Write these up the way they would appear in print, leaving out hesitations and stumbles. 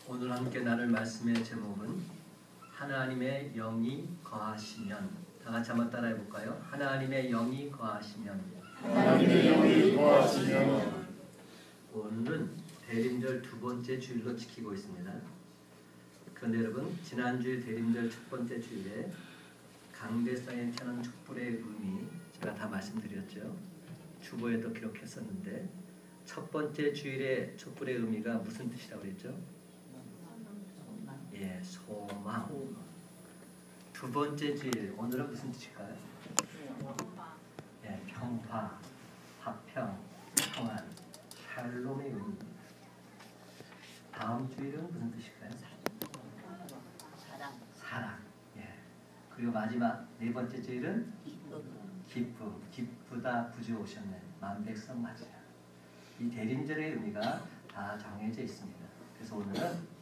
오늘 함께 나눌 말씀의 제목은 하나님의 영이 거하시면. 다 같이 한번 따라해 볼까요? 하나님의 영이 거하시면. 하나님의 영이 거하시면. 오늘은 대림절 두 번째 주일로 지키고 있습니다. 그런데 여러분, 지난주 대림절 첫 번째 주일에 강대상에 태어난 촛불의 의미 제가 다 말씀드렸죠. 주보에도 기록했었는데 첫 번째 주일의 촛불의 의미가 무슨 뜻이라고 그랬죠? 예, 소망. 두 번째 주일, 오늘은 무슨 뜻일까요? 예, 평화, 화평, 평안, 샬롬의 의미입니다. 다음 주일은 무슨 뜻일까요? 사랑. 예. 그리고 마지막 네 번째 주일은 기쁨. 기쁘다 구주 오셨네. 만백성 맞으라. 이 대림절의 의미가 다 정해져 있습니다. 그래서 오늘은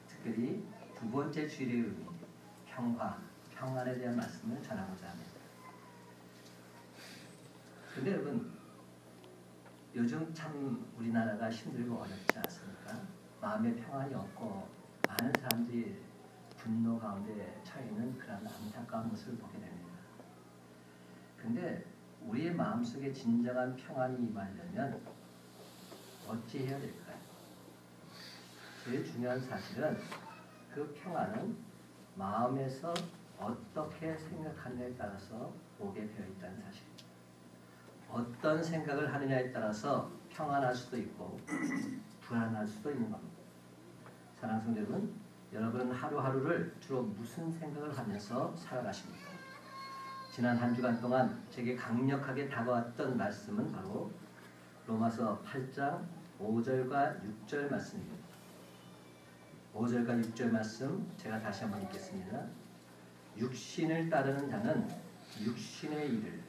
특별히 두 번째 주일의 의미, 평화, 평안에 대한 말씀을 전하고자 합니다. 그런데 여러분, 요즘 참 우리나라가 힘들고 어렵지 않습니까? 마음의 평안이 없고 많은 사람들이 분노 가운데 처해있는 그런 안타까운 모습을 보게 됩니다. 그런데 우리의 마음속에 진정한 평안이 임하려면 어찌 해야 될까요? 제일 중요한 사실은 그 평안은 마음에서 어떻게 생각하느냐에 따라서 오게 되어 있다는 사실입니다. 어떤 생각을 하느냐에 따라서 평안할 수도 있고 불안할 수도 있는 겁니다. 사랑하는 성도 여러분, 여러분은 하루하루를 주로 무슨 생각을 하면서 살아가십니까? 지난 한 주간 동안 제게 강력하게 다가왔던 말씀은 바로 로마서 8장 5절과 6절 말씀입니다. 5절과 6절 말씀 제가 다시 한번 읽겠습니다. 육신을 따르는 자는 육신의 일을,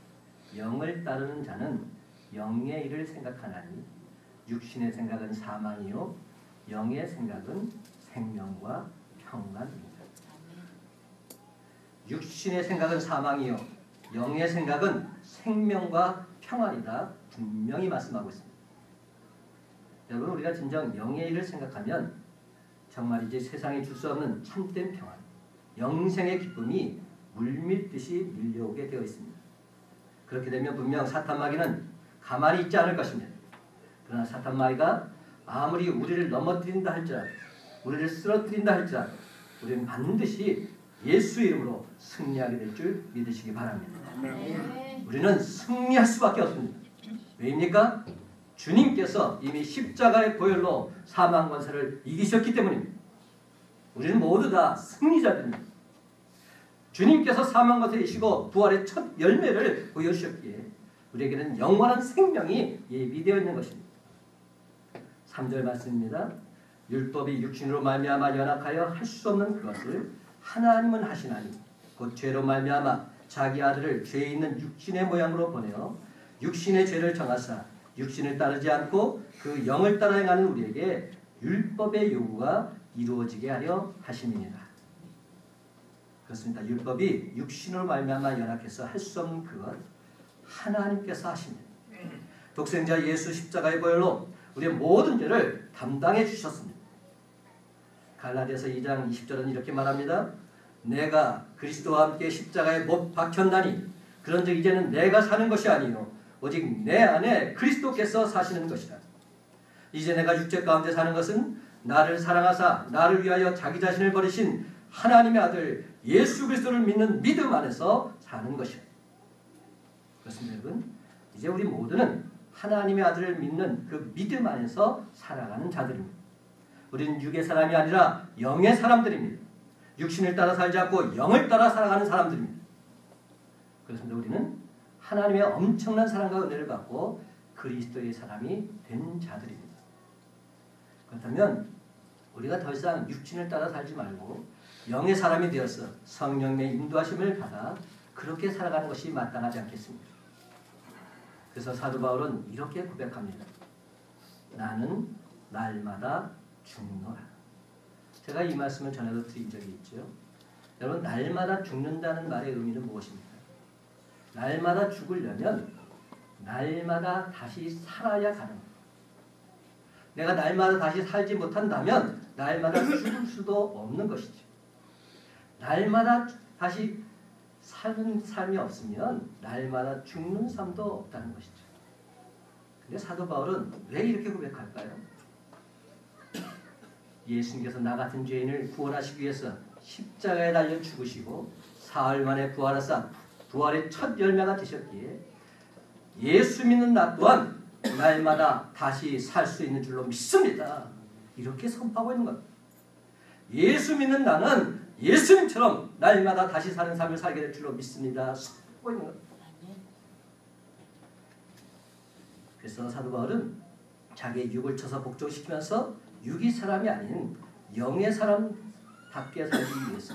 영을 따르는 자는 영의 일을 생각하나니 육신의 생각은 사망이요 영의 생각은 생명과 평안입니다. 육신의 생각은 사망이요 영의 생각은 생명과 평안이다. 분명히 말씀하고 있습니다. 여러분, 우리가 진정 영의 일을 생각하면 정말이지 세상에 줄 수 없는 참된 평안, 영생의 기쁨이 물밀듯이 밀려오게 되어 있습니다. 그렇게 되면 분명 사탄마귀는 가만히 있지 않을 것입니다. 그러나 사탄마귀가 아무리 우리를 넘어뜨린다 할지라도, 우리를 쓰러뜨린다 할지라도 우리는 반드시 예수 이름으로 승리하게 될 줄 믿으시기 바랍니다. 우리는 승리할 수밖에 없습니다. 왜입니까? 주님께서 이미 십자가의 보혈로 사망 권세를 이기셨기 때문입니다. 우리는 모두 다 승리자들입니다. 주님께서 사망 권세를 이기시고 부활의 첫 열매를 보여주셨기에 우리에게는 영원한 생명이 예비되어 있는 것입니다. 3절 말씀입니다. 율법이 육신으로 말미암아 연약하여 할 수 없는 그것을 하나님은 하시나니 곧 죄로 말미암아 자기 아들을 죄 있는 육신의 모양으로 보내어 육신의 죄를 정하사 육신을 따르지 않고 그 영을 따라 행하는 우리에게 율법의 요구가 이루어지게 하려 하심이니라. 그렇습니다. 율법이 육신으로 말미암아 연약해서 할 수 없는 그것 하나님께서 하십니다. 독생자 예수 십자가의 보혈로 우리의 모든 죄를 담당해 주셨습니다. 갈라디아서 2장 20절은 이렇게 말합니다. 내가 그리스도와 함께 십자가에 못 박혔나니 그런즉 이제는 내가 사는 것이 아니요 오직 내 안에 그리스도께서 사시는 것이라. 이제 내가 육체 가운데 사는 것은 나를 사랑하사 나를 위하여 자기 자신을 버리신 하나님의 아들 예수 그리스도를 믿는 믿음 안에서 사는 것이라. 그렇습니다, 여러분. 이제 우리 모두는 하나님의 아들을 믿는 그 믿음 안에서 살아가는 자들입니다. 우리는 육의 사람이 아니라 영의 사람들입니다. 육신을 따라 살지 않고 영을 따라 살아가는 사람들입니다. 그렇습니다. 우리는 하나님의 엄청난 사랑과 은혜를 받고 그리스도의 사람이 된 자들입니다. 그렇다면 우리가 더 이상 육신을 따라 살지 말고 영의 사람이 되어서 성령의 인도하심을 받아 그렇게 살아가는 것이 마땅하지 않겠습니까? 그래서 사도 바울은 이렇게 고백합니다. 나는 날마다 죽노라. 제가 이 말씀을 전에도 드린 적이 있죠. 여러분, 날마다 죽는다는 말의 의미는 무엇입니까? 날마다 죽으려면 날마다 다시 살아야 가는 거예요. 내가 날마다 다시 살지 못한다면 날마다 죽을 수도 없는 것이죠. 날마다 다시 사는 삶이 없으면 날마다 죽는 삶도 없다는 것이죠. 근데 사도 바울은 왜 이렇게 고백할까요? 예수님께서 나 같은 죄인을 구원하시기 위해서 십자가에 달려 죽으시고 사흘 만에 부활하사 부활의 첫 열매가 되셨기에 예수 믿는 나 또한 날마다 다시 살 수 있는 줄로 믿습니다. 이렇게 선포하고 있는 겁니다. 예수 믿는 나는 예수님처럼 날마다 다시 사는 삶을 살게 될 줄로 믿습니다. 선포하고 있는 겁니다. 그래서 사도 바울은 자기의 육을 쳐서 복종시키면서 육이 사람이 아닌 영의 사람답게 살기 위해서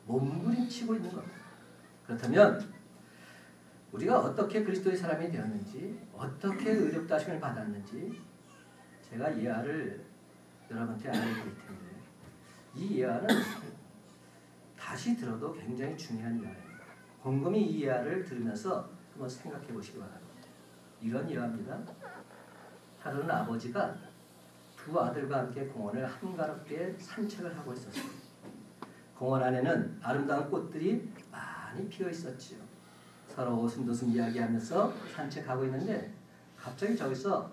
몸부림치고 있는 겁니다. 그렇다면 우리가 어떻게 그리스도의 사람이 되었는지, 어떻게 의롭다 하심을 받았는지 제가 예화를 여러분한테 알려드릴 텐데, 이 예화는 다시 들어도 굉장히 중요한 예화입니다. 곰곰이 이 예화를 들으면서 한번 생각해 보시기 바랍니다. 이런 예화입니다. 하루는 아버지가 두 아들과 함께 공원을 한가롭게 산책을 하고 있었어요. 공원 안에는 아름다운 꽃들이 많이 피어 있었지요. 서로 오순도순 이야기하면서 산책하고 있는데 갑자기 저기서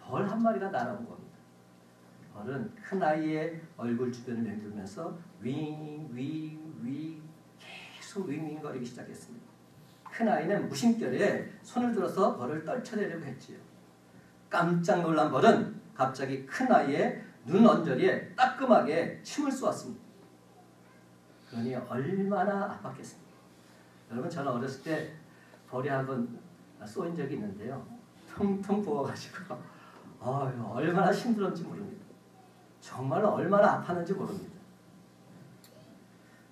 벌 한 마리가 날아온 겁니다. 벌은 큰 아이의 얼굴 주변을 맴돌면서 윙윙윙 계속 윙윙거리기 시작했습니다. 큰 아이는 무심결에 손을 들어서 벌을 떨쳐내려고 했지요. 깜짝 놀란 벌은 갑자기 큰 아이의 눈 언저리에 따끔하게 침을 쏘았습니다. 그러니 얼마나 아팠겠습니까? 여러분, 저는 어렸을 때 벌이 한번 쏘인 적이 있는데요. 퉁퉁 부어가지고 얼마나 힘들었는지 모릅니다. 정말 얼마나 아팠는지 모릅니다.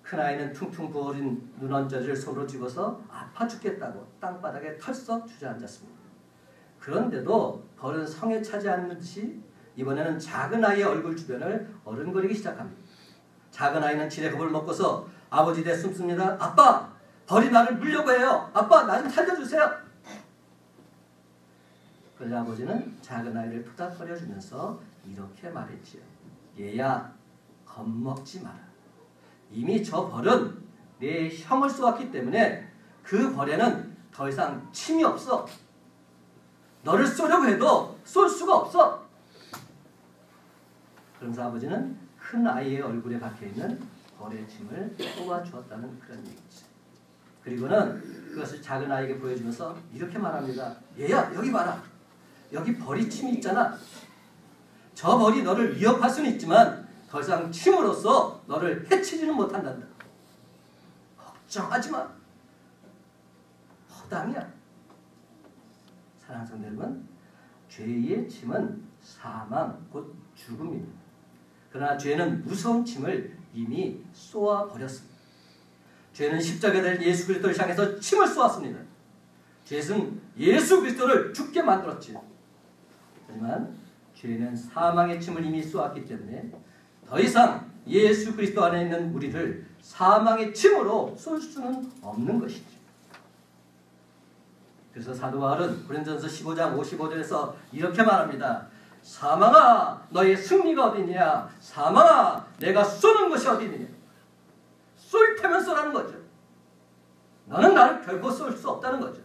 큰아이는 퉁퉁 부어린 눈언저리를 손으로 집어서 아파 죽겠다고 땅바닥에 털썩 주저앉았습니다. 그런데도 벌은 성에 차지 않는 듯이 이번에는 작은 아이의 얼굴 주변을 어른거리기 시작합니다. 작은 아이는 지레 겁을 먹고서 아버지 대 숨습니다. 아빠! 벌이 나를 물려고 해요. 아빠, 나 좀 살려주세요. 그러자 아버지는 작은 아이를 토닥거려주면서 이렇게 말했지요. 얘야, 겁먹지 마라. 이미 저 벌은 내 형을 쏘았기 때문에 그 벌에는 더 이상 침이 없어. 너를 쏘려고 해도 쏠 수가 없어. 그러면서 아버지는 큰 아이의 얼굴에 박혀있는 벌의 침을 뽑아주었다는 그런 얘기죠. 그리고는 그것을 작은 아이에게 보여주면서 이렇게 말합니다. 얘야, 여기 봐라. 여기 벌이 침이 있잖아. 저 벌이 너를 위협할 수는 있지만 더 이상 침으로써 너를 해치지는 못한단다. 걱정하지 마. 허당이야. 사랑하는 성도 여러분, 죄의 침은 사망, 곧 죽음입니다. 그러나 죄는 무서운 침을 이미 쏘아버렸습니다. 죄는 십자가에 달린 예수 그리스도를 향해서 침을 쏘았습니다. 죄는 예수 그리스도를 죽게 만들었지요. 하지만 죄는 사망의 침을 이미 쏘았기 때문에 더 이상 예수 그리스도 안에 있는 우리를 사망의 침으로 쏠 수는 없는 것이죠. 그래서 사도 바울은 고린도전서 15장 55절에서 이렇게 말합니다. 사망아, 너의 승리가 어디냐? 사망아, 내가 쏘는 것이 어디냐? 쏠 테면 쏘라는 거죠. 너는 나를 결코 쏠 수 없다는 거죠.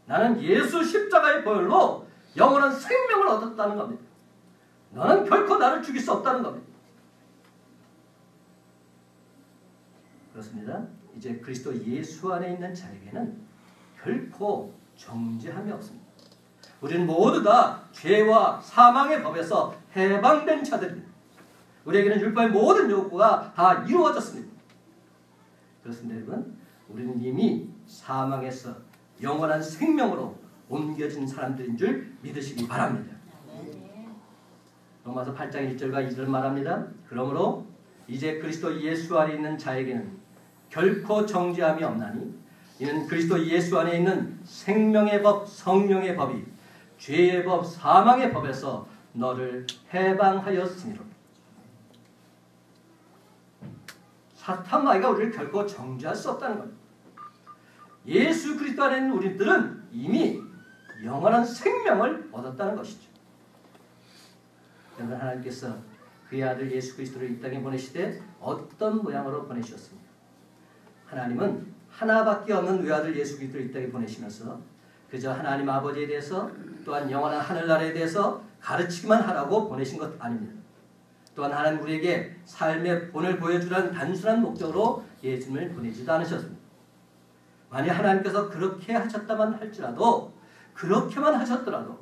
나는 예수 십자가의 보혈로 영원한 생명을 얻었다는 겁니다. 너는 결코 나를 죽일 수 없다는 겁니다. 그렇습니다. 이제 그리스도 예수 안에 있는 자에게는 결코 정죄함이 없습니다. 우리는 모두 다 죄와 사망의 법에서 해방된 자들입니다. 우리에게는 율법의 모든 요구가 다 이루어졌습니다. 그렇습니다, 여러분. 우리는 이미 사망에서 영원한 생명으로 옮겨진 사람들인 줄 믿으시기 바랍니다. 로마서 8장 1절과 2절 말합니다. 그러므로 이제 그리스도 예수 안에 있는 자에게는 결코 정죄함이 없나니 이는 그리스도 예수 안에 있는 생명의 법, 성령의 법이 죄의 법, 사망의 법에서 너를 해방하였으니라. 사탄 마귀가 우리를 결코 정죄할 수 없다는 겁니다. 예수 그리스도 안에 있는 우리들은 이미 영원한 생명을 얻었다는 것이죠. 여러분, 하나님께서 그의 아들 예수 그리스도를 이 땅에 보내시되 어떤 모양으로 보내셨습니까? 하나님은 하나밖에 없는 외아들 예수 그리스도를 이 땅에 보내시면서 그저 하나님 아버지에 대해서 또한 영원한 하늘나라에 대해서 가르치기만 하라고 보내신 것 아닙니다. 또한 하나님 우리에게 삶의 본을 보여주라는 단순한 목적으로 예수님을 보내지도 않으셨습니다. 만약 하나님께서 그렇게 하셨다만 할지라도, 그렇게만 하셨더라도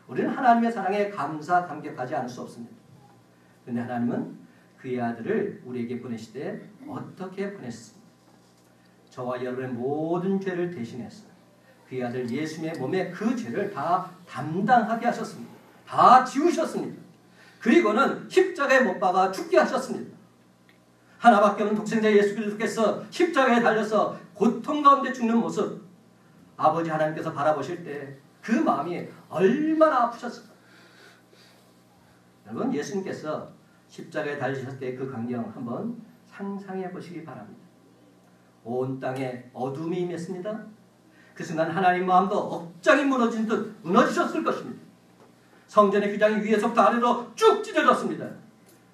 우리는 하나님의 사랑에 감격하지 않을 수 없습니다. 그런데 하나님은 그의 아들을 우리에게 보내시되 어떻게 보냈습니까? 저와 여러분의 모든 죄를 대신해서 그의 아들 예수님의 몸에 그 죄를 다 담당하게 하셨습니다. 다 지우셨습니다. 그리고는 십자가에 못 박아 죽게 하셨습니다. 하나밖에 없는 독생자 예수 그리스도께서 십자가에 달려서 고통 가운데 죽는 모습, 아버지 하나님께서 바라보실 때 그 마음이 얼마나 아프셨을까. 여러분, 예수님께서 십자가에 달리셨을 때 그 광경 한번 상상해 보시기 바랍니다. 온 땅에 어둠이 임했습니다. 그 순간 하나님 마음도 억장이 무너진 듯 무너지셨을 것입니다. 성전의 휘장이 위에서부터 아래로 쭉 찢어졌습니다.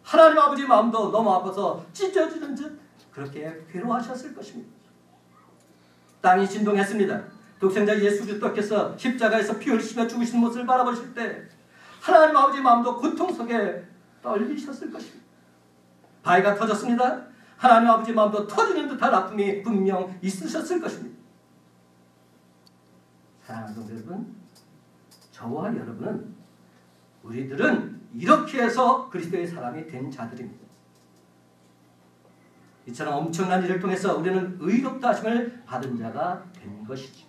하나님 아버지 마음도 너무 아파서 찢어지는 듯 그렇게 괴로워하셨을 것입니다. 땅이 진동했습니다. 독생자 예수 그리스도께서 십자가에서 피 흘리시며 죽으신 모습을 바라보실 때 하나님 아버지 마음도 고통 속에 떨리셨을 것입니다. 바위가 터졌습니다. 하나님 아버지 마음도 터지는 듯한 아픔이 분명 있으셨을 것입니다. 사랑하는 성도 여러분, 저와 여러분은, 우리들은 이렇게 해서 그리스도의 사람이 된 자들입니다. 이처럼 엄청난 일을 통해서 우리는 의롭다 하심을 받은 자가 된 것이죠.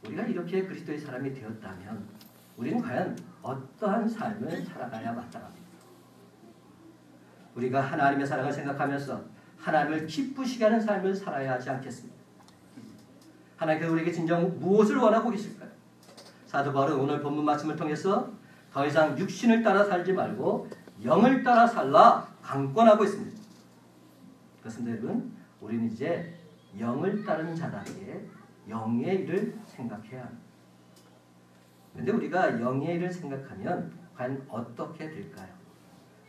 우리가 이렇게 그리스도의 사람이 되었다면 우리는 과연 어떠한 삶을 살아가야 마땅합니까? 우리가 하나님의 사랑을 생각하면서 하나님을 기쁘시게 하는 삶을 살아야 하지 않겠습니까? 하나님께서 우리에게 진정 무엇을 원하고 계실까요? 사도 바울은 오늘 본문 말씀을 통해서 더 이상 육신을 따라 살지 말고 영을 따라 살라 강권하고 있습니다. 그렇습니다, 여러분. 우리는 이제 영을 따르는 자답게 영의 일을 생각해야 합니다. 그런데 우리가 영의 일을 생각하면 과연 어떻게 될까요?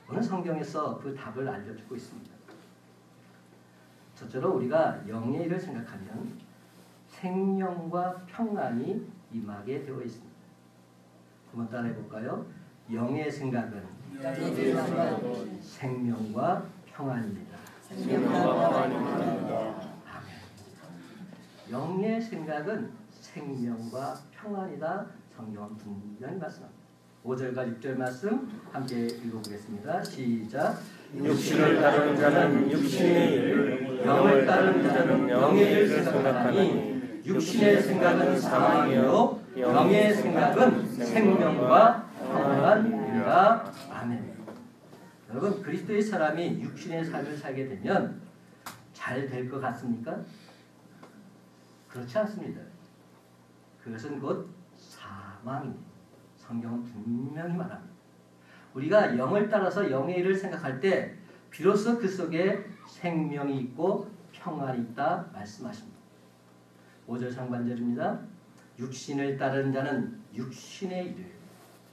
오늘 성경에서 그 답을 알려주고 있습니다. 첫째로 우리가 영의 일을 생각하면 생명과 평안이 임하게 되어 있습니다. 한번 따라해 볼까요? 영의 생각은 생명과 평안입니다. 아멘. 영의 생각은 생명과 평안이다. 성경은 분명히 말씀합니다. 5절과 6절 말씀 함께 읽어보겠습니다. 시작. 육신을 따르는 자는 육신의 일을, 영을 따르는 자는 영의 일을 생각하니 육신의 생각은 사망이요 영의 생각은 생명과 평안이라. 아멘. 여러분, 그리스도의 사람이 육신의 삶을 살게 되면 잘 될 것 같습니까? 그렇지 않습니다. 그것은 곧 사망입니다. 성경은 분명히 말합니다. 우리가 영을 따라서 영의 일을 생각할 때 비로소 그 속에 생명이 있고 평안이 있다 말씀하십니다. 5절 상반절입니다. 육신을 따르는 자는 육신의 일을.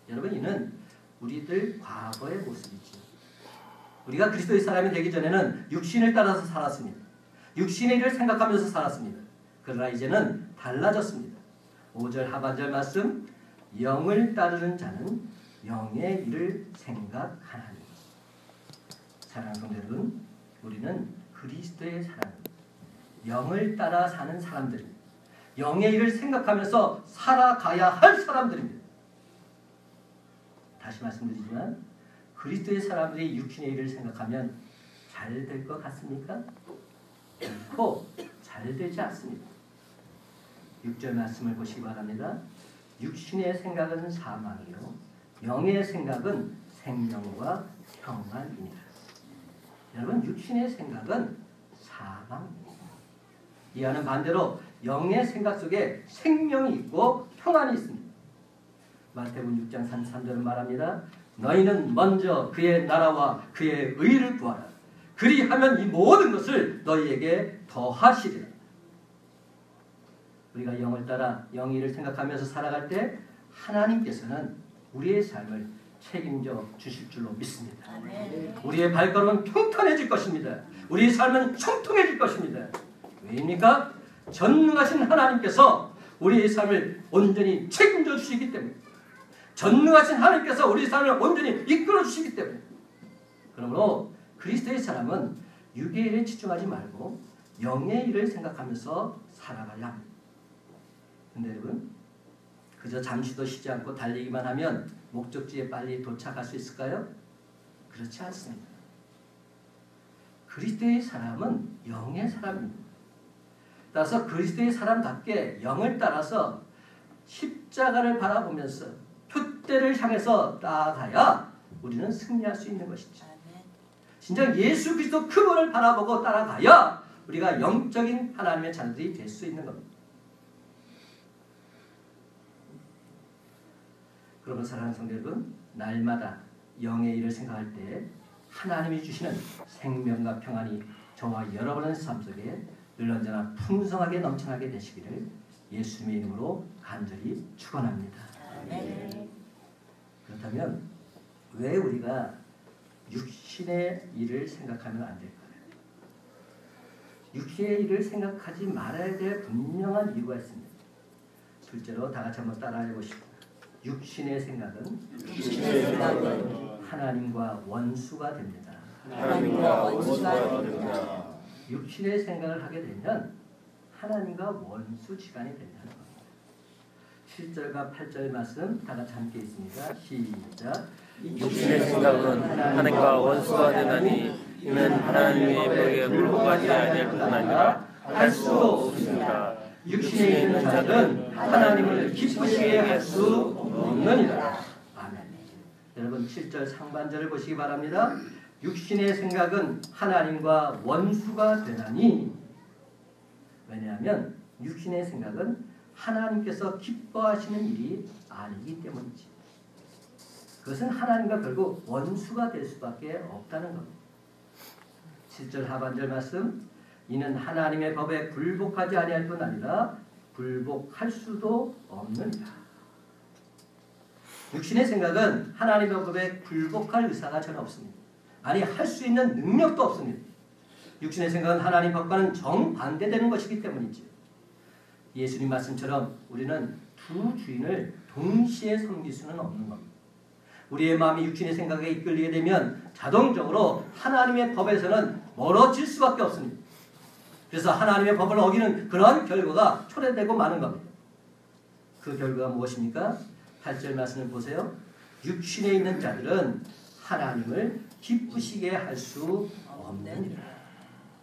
여러분, 이는 우리들 과거의 모습이죠. 우리가 그리스도의 사람이 되기 전에는 육신을 따라서 살았습니다. 육신의 일을 생각하면서 살았습니다. 그러나 이제는 달라졌습니다. 5절 하반절 말씀, 영을 따르는 자는 영의 일을 생각하나니. 사랑하는 성도 여러분, 우리는 그리스도의 사람입니다. 영을 따라 사는 사람들입니다. 영의 일을 생각하면서 살아가야 할 사람들입니다. 다시 말씀드리지만 그리스도의 사람들이 육신의 일을 생각하면 잘 될 것 같습니까? 결코 잘 되지 않습니다. 6절 말씀을 보시기 바랍니다. 육신의 생각은 사망이요 영의 생각은 생명과 평안이니라. 여러분, 육신의 생각은 사망입니다. 이와는 반대로 영의 생각 속에 생명이 있고 평안이 있습니다. 마태복음 6장 33절은 말합니다. 너희는 먼저 그의 나라와 그의 의를 구하라. 그리하면 이 모든 것을 너희에게 더하시리라. 우리가 영을 따라 영의 일을 생각하면서 살아갈 때 하나님께서는 우리의 삶을 책임져 주실 줄로 믿습니다. 우리의 발걸음은 평탄해질 것입니다. 우리의 삶은 형통해질 것입니다. 왜입니까? 전능하신 하나님께서 우리의 삶을 온전히 책임져 주시기 때문에, 전능하신 하나님께서 우리의 삶을 온전히 이끌어 주시기 때문에, 그러므로 그리스도의 사람은 육의 일에 집중하지 말고 영의 일을 생각하면서 살아가야 합니다. 근데 여러분, 그저 잠시도 쉬지 않고 달리기만 하면 목적지에 빨리 도착할 수 있을까요? 그렇지 않습니다. 그리스도의 사람은 영의 사람입니다. 따라서 그리스도의 사람답게 영을 따라서 십자가를 바라보면서 표대를 향해서 나아가야 우리는 승리할 수 있는 것이죠. 진정 예수 그리스도 그분을 바라보고 따라가야 우리가 영적인 하나님의 자녀들이 될 수 있는 겁니다. 그러면 사랑하는 성도 여러분, 날마다 영의 일을 생각할 때 하나님이 주시는 생명과 평안이 저와 여러분의 삶 속에 늘 언제나 풍성하게 넘쳐나게 되시기를 예수님의 이름으로 간절히 축원합니다. 그렇다면 왜 우리가 육신의 일을 생각하면 안 될까요? 육신의 일을 생각하지 말아야 될 분명한 이유가 있습니다. 둘째로 다 같이 한번 따라해 보시고, 육신의 생각은 하나님과 원수가 됩니다. 하나님과 원수가 됩니다. 육신의 생각을 하게 되면 하나님과 원수지간이 된다는 겁니다. 7절과 8절 말씀 다 같이 함께 있습니다. 시작. 육신의 생각은 하나님과 원수가 되나니 이는 하나님의 법에 굴복하지 아니할 뿐 아니라 할 수 없습니다. 육신에 있는 자들은 하나님을 기쁘시게 할 수 없느니라. 아멘. 여러분 7절 상반절을 보시기 바랍니다. 육신의 생각은 하나님과 원수가 되나니, 왜냐하면 육신의 생각은 하나님께서 기뻐하시는 일이 아니기 때문이지. 그것은 하나님과 결국 원수가 될 수밖에 없다는 겁니다. 7절 하반절 말씀, 이는 하나님의 법에 굴복하지 아니할 뿐 아니라 굴복할 수도 없느니라. 육신의 생각은 하나님의 법에 굴복할 의사가 전혀 없습니다. 아니, 할 수 있는 능력도 없습니다. 육신의 생각은 하나님 법과는 정반대되는 것이기 때문이죠. 예수님 말씀처럼 우리는 두 주인을 동시에 섬길 수는 없는 겁니다. 우리의 마음이 육신의 생각에 이끌리게 되면 자동적으로 하나님의 법에서는 멀어질 수밖에 없습니다. 그래서 하나님의 법을 어기는 그런 결과가 초래되고 마는 겁니다. 그 결과가 무엇입니까? 8절 말씀을 보세요. 육신에 있는 자들은 하나님을 기쁘시게 할 수 없느니라.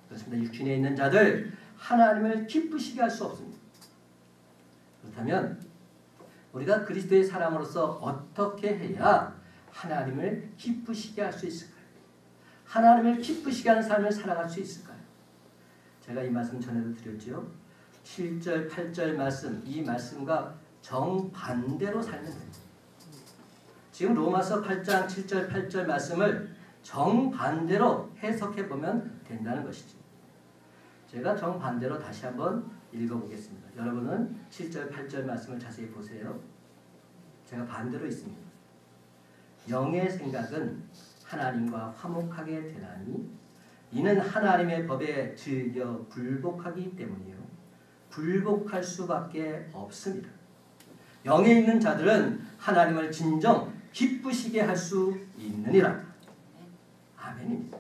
그렇습니다. 육신에 있는 자들 하나님을 기쁘시게 할 수 없습니다. 그렇다면 우리가 그리스도의 사람으로서 어떻게 해야 하나님을 기쁘시게 할 수 있을까요? 하나님을 기쁘시게 하는 삶을 살아갈 수 있을까요? 제가 이 말씀 전에도 드렸죠. 7절, 8절 말씀, 이 말씀과 정반대로 살면 됩니다. 지금 로마서 8장 7절, 8절 말씀을 정반대로 해석해 보면 된다는 것이죠. 제가 정반대로 다시 한번 읽어보겠습니다. 여러분은 7절, 8절 말씀을 자세히 보세요. 제가 반대로 있습니다. 영의 생각은 하나님과 화목하게 되나니 이는 하나님의 법에 즐겨 굴복하기 때문이요. 굴복할 수밖에 없습니다. 영에 있는 자들은 하나님을 진정 기쁘시게 할 수 있느니라. 아멘입니다.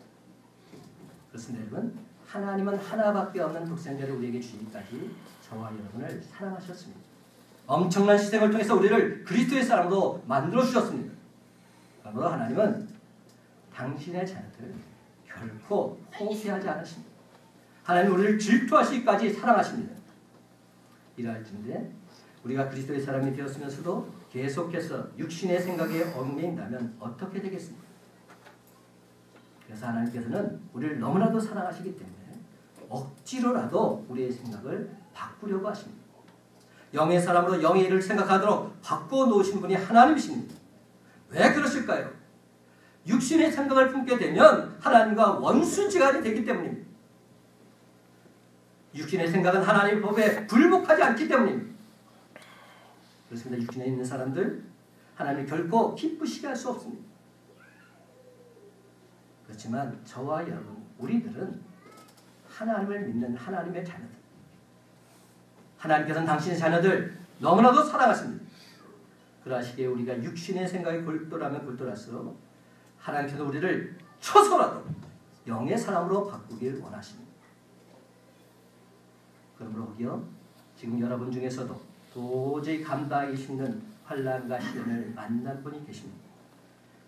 그렇습니다. 여러분, 하나님은 하나밖에 없는 독생자를 우리에게 주기까지 저와 여러분을 사랑하셨습니다. 엄청난 희생을 통해서 우리를 그리스도의 사람으로 만들어 주셨습니다. 그러므로 하나님은 당신의 자녀들을 결코 포기하지 않으십니다. 하나님은 우리를 질투하시기까지 사랑하십니다. 이러할진대 우리가 그리스도의 사람이 되었으면서도 계속해서 육신의 생각에 얽매인다면 어떻게 되겠습니까? 그래서 하나님께서는 우리를 너무나도 사랑하시기 때문에 억지로라도 우리의 생각을 바꾸려고 하십니다. 영의 사람으로 영의 일을 생각하도록 바꿔놓으신 분이 하나님이십니다. 왜 그러실까요? 육신의 생각을 품게 되면 하나님과 원수지간이 되기 때문입니다. 육신의 생각은 하나님의 법에 굴복하지 않기 때문입니다. 그렇습니다. 육신에 있는 사람들 하나님 결코 기쁘시게 할 수 없습니다. 그렇지만 저와 여러분, 우리들은 하나님을 믿는 하나님의 자녀들. 하나님께서는 당신의 자녀들 너무나도 사랑하십니다. 그러하시기에 우리가 육신의 생각이 골똘하면 골똘할수록 하나님께서 우리를 쳐서라도 영의 사람으로 바꾸길 원하십니다. 그러므로 혹여 지금 여러분 중에서도 도저히 감당하기 힘든 환난과 시련을 만난 분이 계십니다.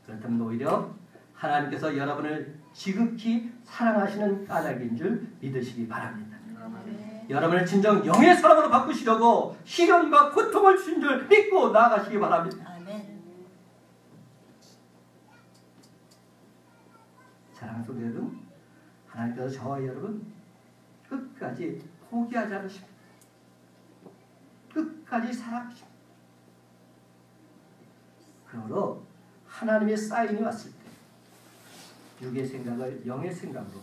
그렇다면 오히려 하나님께서 여러분을 지극히 사랑하시는 까닭인 줄 믿으시기 바랍니다. 여러분을 진정 영의 사람으로 바꾸시려고 시련과 고통을 주신 줄 믿고 나아가시기 바랍니다. 사랑하는 성도 여러분, 하나님께서 저와 여러분 끝까지 포기하지 않으십니다. 끝까지 사랑하십니다. 그러므로 하나님의 사인이 왔을 때 육의 생각을 영의 생각으로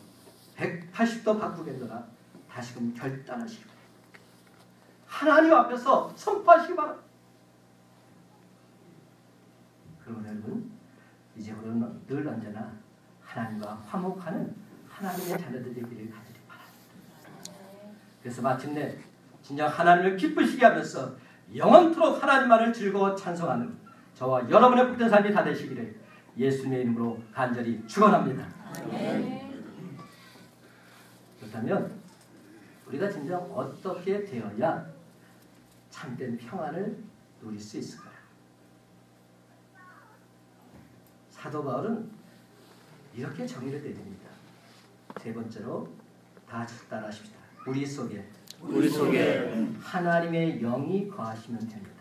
180도 바꾸겠노라 다시금 결단하시고 하나님 앞에서 선포하시기 바랍니다. 그러면 여러분 이제부터는 늘 언제나 하나님과 화목하는 하나님의 자녀들이 되기를 간절히 바랍니다. 그래서 마침내 진정 하나님을 기쁘시게 하면서 영원토록 하나님만을 즐거워 찬송하는 저와 여러분의 복된 삶이 다 되시기를 예수님의 이름으로 간절히 축원합니다. 그렇다면 우리가 진정 어떻게 되어야 참된 평안을 누릴 수 있을까요? 사도 바울은 이렇게 정의를 내립니다. 세 번째로 다 따라하십시다. 우리 속에 하나님의 영이 거하시면 됩니다.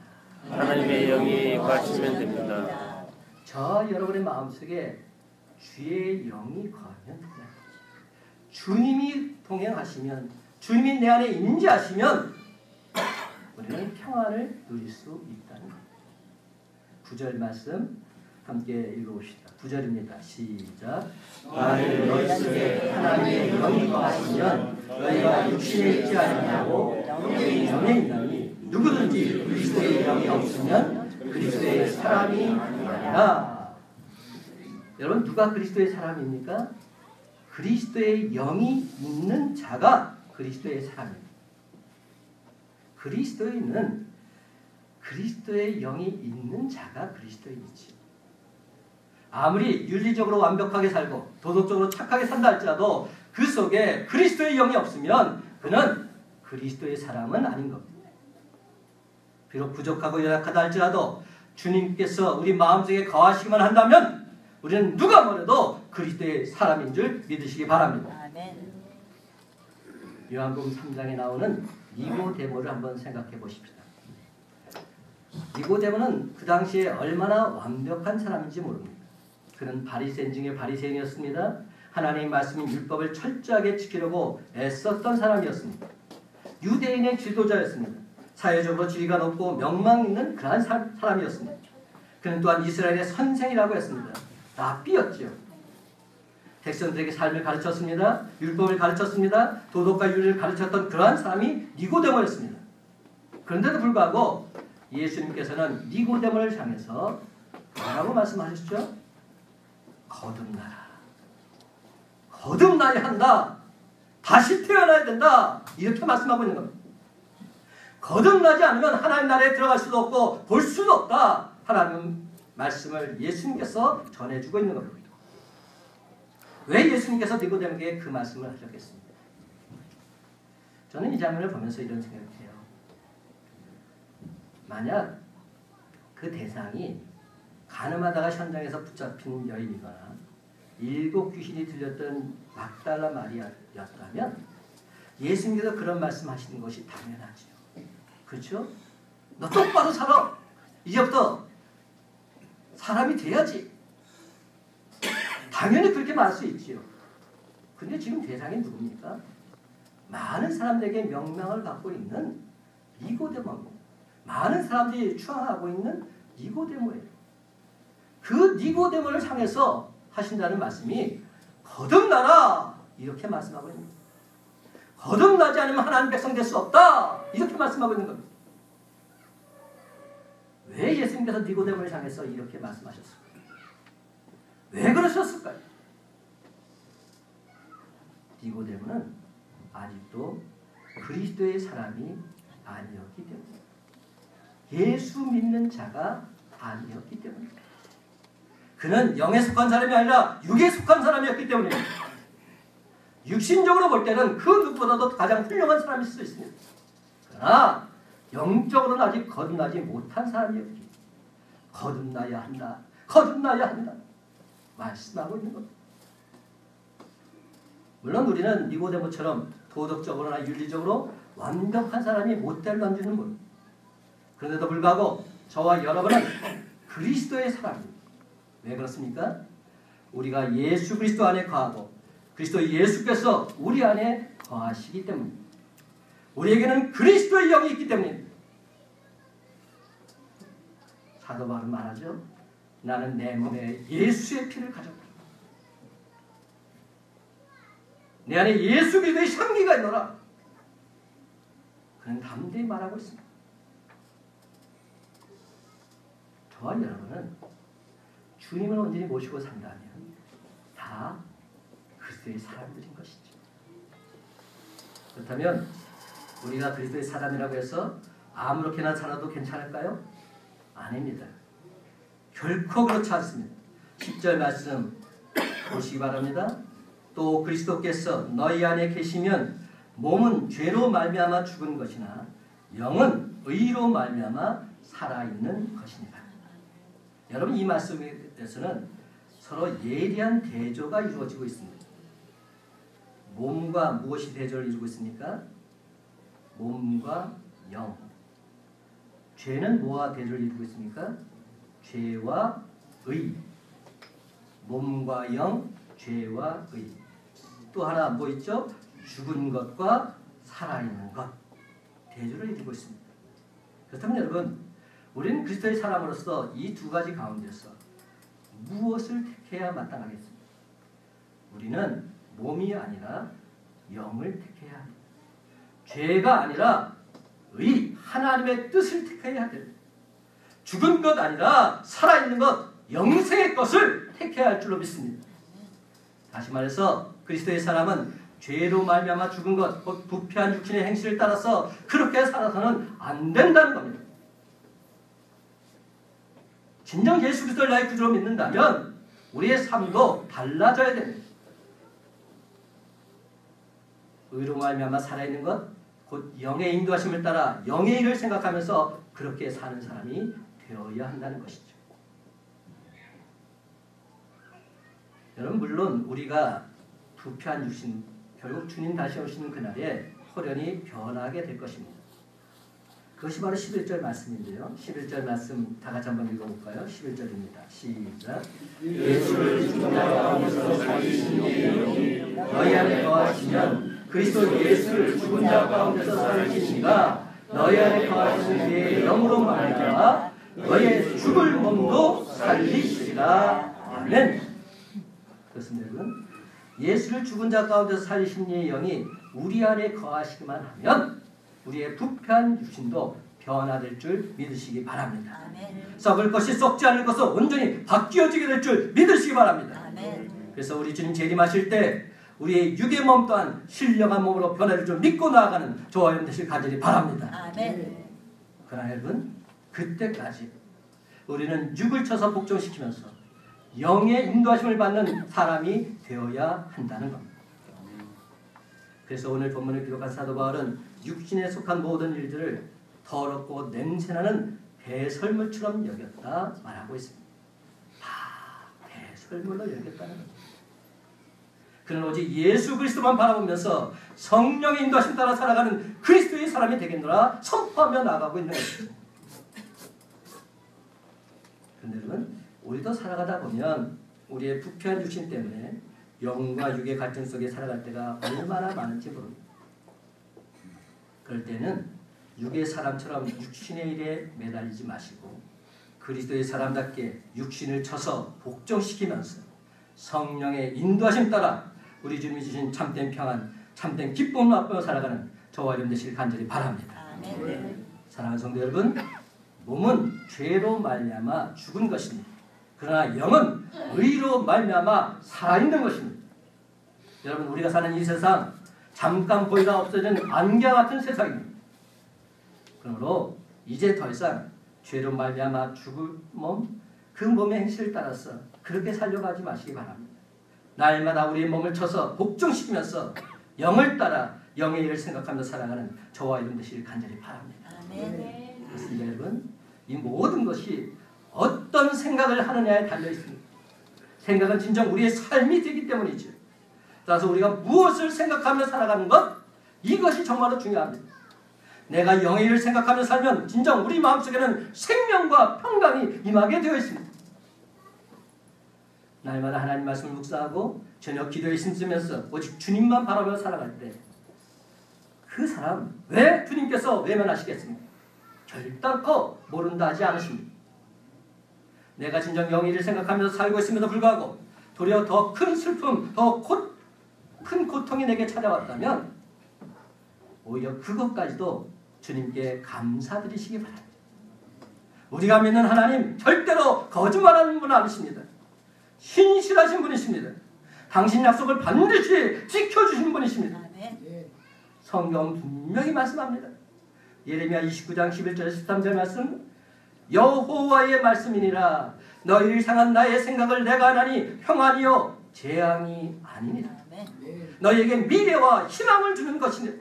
하나님의 영이 거하시면 됩니다. 저 여러분의 마음속에 주의 영이 거하면 됩니다. 주님이 동행하시면, 주님이 내 안에 임재하시면 우리는 평안을 누릴 수 있다는 겁니다. 9절 말씀 함께 읽어봅시다. 9절입니다. 시작. 만일 너희 속에 하나님의 영이 거하시면 너희가 육신에 있지 아니하고 영에 있나니 누구든지 그리스도의 영이 없으면 그리스도의 사람이 아니라. 여러분 누가 그리스도의 사람입니까? 그리스도의 영이 있는 자가 그리스도의 사람입니다. 그리스도인은 그리스도의 영이 있는 자가 그리스도인이지. 아무리 윤리적으로 완벽하게 살고 도덕적으로 착하게 산다 할지라도 그 속에 그리스도의 영이 없으면 그는 그리스도의 사람은 아닌 겁니다. 비록 부족하고 연약하다 할지라도 주님께서 우리 마음속에 거하시기만 한다면 우리는 누가 뭐래도 그리스도의 사람인 줄 믿으시기 바랍니다. 요한복음 3장에 나오는 니고데모를 한번 생각해 보십시다. 니고데모는 그 당시에 얼마나 완벽한 사람인지 모릅니다. 그는 바리새인 중에 바리새인이었습니다. 하나님의 말씀인 율법을 철저하게 지키려고 애썼던 사람이었습니다. 유대인의 지도자였습니다. 사회적으로 지위가 높고 명망 있는 그러한 사람이었습니다. 그는 또한 이스라엘의 선생이라고 했습니다. 랍비였죠. 백성들에게 삶을 가르쳤습니다. 율법을 가르쳤습니다. 도덕과 윤리를 가르쳤던 그러한 사람이 니고데모였습니다. 그런데도 불구하고 예수님께서는 니고데모를 향해서 뭐라고 말씀하셨죠? 거듭나라. 거듭나야 한다. 다시 태어나야 된다. 이렇게 말씀하고 있는 겁니다. 거듭나지 않으면 하나님 나라에 들어갈 수도 없고 볼 수도 없다. 하나님 말씀을 예수님께서 전해주고 있는 겁니다. 왜 예수님께서 니고데모에게 그 말씀을 하셨겠습니까? 저는 이 장면을 보면서 이런 생각을 해요. 만약 그 대상이 가늠하다가 현장에서 붙잡힌 여인이거나 7 귀신이 들렸던 막달라 마리아였다면 예수님께서 그런 말씀하시는 것이 당연하죠. 그렇죠? 너 똑바로 살아. 이제부터 사람이 돼야지. 당연히 그렇게 말할 수 있지요. 근데 지금 대상이 누굽니까? 많은 사람들에게 명망을 갖고 있는 니고데모고 많은 사람들이 추앙하고 있는 니고데모예요. 그 니고데모를 향해서 하신다는 말씀이 거듭나라 이렇게 말씀하고 있는 겁니다. 거듭나지 않으면 하나님 백성 될 수 없다 이렇게 말씀하고 있는 겁니다. 왜 예수님께서 니고데모를 향해서 이렇게 말씀하셨을까요? 왜 그러셨을까요? 니고데모는 아직도 그리스도의 사람이 아니었기 때문에, 예수 믿는 자가 아니었기 때문에, 그는 영에 속한 사람이 아니라 육에 속한 사람이었기 때문에, 육신적으로 볼 때는 그 누구보다도 가장 훌륭한 사람일 수 있습니다. 그러나 영적으로는 아직 거듭나지 못한 사람이었기, 거듭나야 한다, 거듭나야 한다 말씀하고 있는 겁니다. 물론 우리는 니고데모처럼 도덕적으로나 윤리적으로 완벽한 사람이 못 될 런지는 모릅니다. 그런데도 불구하고 저와 여러분은 그리스도의 사람입니다. 왜 그렇습니까? 우리가 예수 그리스도 안에 거하고 그리스도 예수께서 우리 안에 거하시기 때문입니다. 우리에게는 그리스도의 영이 있기 때문입니다. 사도 바울은 말하죠. 나는 내 몸에 예수의 피를 가졌다. 내 안에 예수 그리스도의 향기가 있노라. 그는 담대히 말하고 있습니다. 저와 여러분은 주님을 온전히 모시고 산다면 다 그리스도의 사람들인 것이죠. 그렇다면 우리가 그리스도의 사람이라고 해서 아무렇게나 살아도 괜찮을까요? 아닙니다. 결코 그렇지 않습니다. 10절 말씀 보시기 바랍니다. 또 그리스도께서 너희 안에 계시면 몸은 죄로 말미암아 죽은 것이나 영은 의로 말미암아 살아있는 것이니라. 여러분, 이 말씀에 대해서는 서로 예리한 대조가 이루어지고 있습니다. 몸과 무엇이 대조를 이루고 있습니까? 몸과 영. 죄는 뭐와 대조를 이루고 있습니까? 죄와 의. 몸과 영, 죄와 의. 또 하나 뭐 있죠? 죽은 것과 살아있는 것. 대조를 이루고 있습니다. 그렇다면 여러분, 우리는 그리스도의 사람으로서 이 두 가지 가운데서 무엇을 택해야 마땅하겠습니까? 우리는 몸이 아니라 영을 택해야 합니다. 죄가 아니라 의, 하나님의 뜻을 택해야 됩니다. 죽은 것 아니라 살아있는 것, 영생의 것을 택해야 할 줄로 믿습니다. 다시 말해서 그리스도의 사람은 죄로 말미암아 죽은 것, 곧 부패한 육신의 행실을 따라서 그렇게 살아서는 안 된다는 겁니다. 진정 예수 그리스도를 나의 구주로 믿는다면 우리의 삶도 달라져야 됩니다. 의로 말미암아 살아있는 것, 곧 영의 인도하심을 따라 영의 일을 생각하면서 그렇게 사는 사람이 되어야 한다는 것이죠. 여러분, 물론 우리가 부패한 육신, 결국 주님 다시 오시는 그날에 호련히 변하게 될 것입니다. 그것이 바로 11절 말씀인데요. 11절 말씀 다 같이 한번 읽어볼까요? 11절입니다. 시작. 예수를 죽은 자 가운데서 살리신 이의 너희 안에 거하시면 그리스도 예수를 죽은 자 가운데서 살리신 이가 너희 안에 거하시는 이의 영으로 말미암아 너희의 죽을 몸도 살리시리라. 아멘. 그렇습니다. 여러분, 예수를 죽은 자 가운데서 살리신 이의 영이 우리 안에 거하시기만 하면 우리의 부패한 육신도 변화될 줄 믿으시기 바랍니다. 아멘. 썩을 것이 썩지 않을 것은 온전히 바뀌어지게 될 줄 믿으시기 바랍니다. 아멘. 그래서 우리 주님 재림하실 때 우리의 육의 몸 또한 신령한 몸으로 변화될 줄 믿고 나아가는 저와 여러분 되시길 간절히 바랍니다. 아멘. 그러나 여러분, 그때까지 우리는 육을 쳐서 복종시키면서 영의 인도하심을 받는 사람이 되어야 한다는 겁니다. 그래서 오늘 본문을 기록한 사도 바울은 육신에 속한 모든 일들을 더럽고 냄새나는 배설물처럼 여겼다 말하고 있습니다. 다 배설물로 여겼다는 겁니다. 그는 오직 예수 그리스도만 바라보면서 성령의 인도하심 따라 살아가는 그리스도의 사람이 되겠노라 선포하며 나아가고 있는 것입니다. 그런데 여러분, 우리도 살아가다 보면 우리의 부패한 육신 때문에 영과 육의 갈등 속에 살아갈 때가 얼마나 많은지 모릅니다. 그럴 때는 육의 사람처럼 육신의 일에 매달리지 마시고 그리스도의 사람답게 육신을 쳐서 복종시키면서 성령의 인도하심 따라 우리 주님이 주신 참된 평안, 참된 기쁨을 맛보며 살아가는 저와 여러분 되시길 간절히 바랍니다. 아멘. 사랑하는 성도 여러분, 몸은 죄로 말미암아 죽은 것입니다. 그러나 영은 의로 말미암아 살아있는 것입니다. 여러분, 우리가 사는 이 세상 잠깐 보이다 없어지는 안개 같은 세상입니다. 그러므로 이제 더 이상 죄로 말미암아 죽을 몸, 그 몸의 행실을 따라서 그렇게 살려가지 마시기 바랍니다. 날마다 우리의 몸을 쳐서 복종시키면서 영을 따라 영의 일을 생각하며 살아가는 저와 여러분 되시길 간절히 바랍니다. 그렇습니다. 여러분, 이 모든 것이 어떤 생각을 하느냐에 달려 있습니다. 생각은 진정 우리의 삶이 되기 때문이죠. 따라서 우리가 무엇을 생각하며 살아가는 것, 이것이 정말로 중요합니다. 내가 영의 일을 생각하며 살면 진정 우리 마음속에는 생명과 평강이 임하게 되어 있습니다. 날마다 하나님 말씀을 묵상하고 저녁 기도에 힘쓰면서 오직 주님만 바라보며 살아갈 때 그 사람 왜 주님께서 외면하시겠습니까? 결단코 모른다 하지 않으십니다. 내가 진정 영의 일을 생각하면서 살고 있음에도 불구하고 도리어 더 큰 슬픔, 더 큰 고통이 내게 찾아왔다면 오히려 그것까지도 주님께 감사드리시기 바랍니다. 우리가 믿는 하나님 절대로 거짓말하는 분 아니십니다. 신실하신 분이십니다. 당신 약속을 반드시 지켜주신 분이십니다. 성경 분명히 말씀합니다. 예레미야 29장 11절 13절 말씀, 여호와의 말씀이니라. 너희를 향한 나의 생각을 내가 하나니 평안이요 재앙이 아니니라. 너희에게 미래와 희망을 주는 것이니라.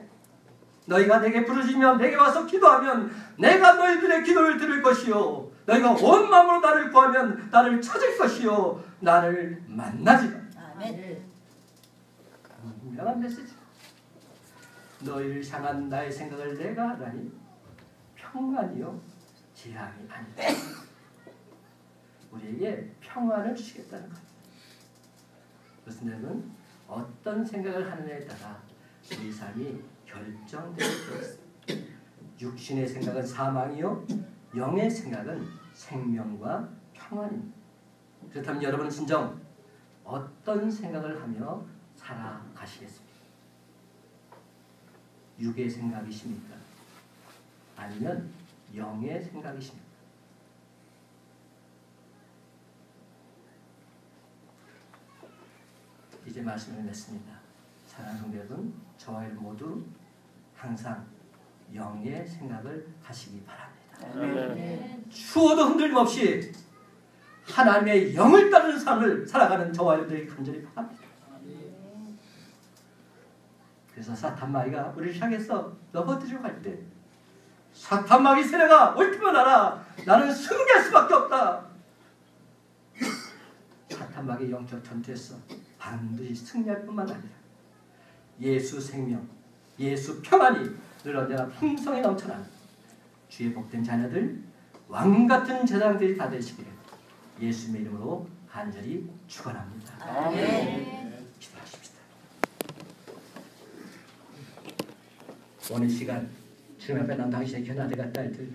너희가 내게 부르짖으면 내게 와서 기도하면 내가 너희들의 기도를 들을 것이요 너희가 온 마음으로 나를 구하면 나를 찾을 것이요 나를 만나리라. 분명한 메시지. 너희를 향한 나의 생각을 내가 하나니 평안이요 재앙이 아니다. 우리에게 평안을 주시겠다는 것. 그것은 여러분, 어떤 생각을 하느냐에 따라 우리 삶이 결정되게 되어 있습니다. 육신의 생각은 사망이요 영의 생각은 생명과 평안입니다. 그렇다면 여러분은 진정 어떤 생각을 하며 살아가시겠습니까? 육의 생각이십니까? 아니면 영의 생각이십니까? 이제 말씀을 맺습니다. 사랑하는 성도 여러분, 저와 여러분 모두 항상 영의 생각을 하시기 바랍니다. 추워도 흔들림 없이 하나님의 영을 따르는 삶을 살아가는 저와 여러분들이 간절히 바랍니다. 그래서 사탄마귀가 우리를 향해서 넘어뜨리려 갈 때 사탄마귀 세례가 옳히면 알아. 나는 승리할 수밖에 없다. 사탄마귀 영적 전투에서 반드시 승리할 뿐만 아니라 예수 생명, 예수 평안이 늘 언제나 풍성히 넘쳐나는 주의 복된 자녀들, 왕같은 제사장들이 다 되시기를 예수님의 이름으로 간절히 축원합니다. 기도하십시다. 오늘 시간 주님 앞에 난 당신의 견아들 같다 할 때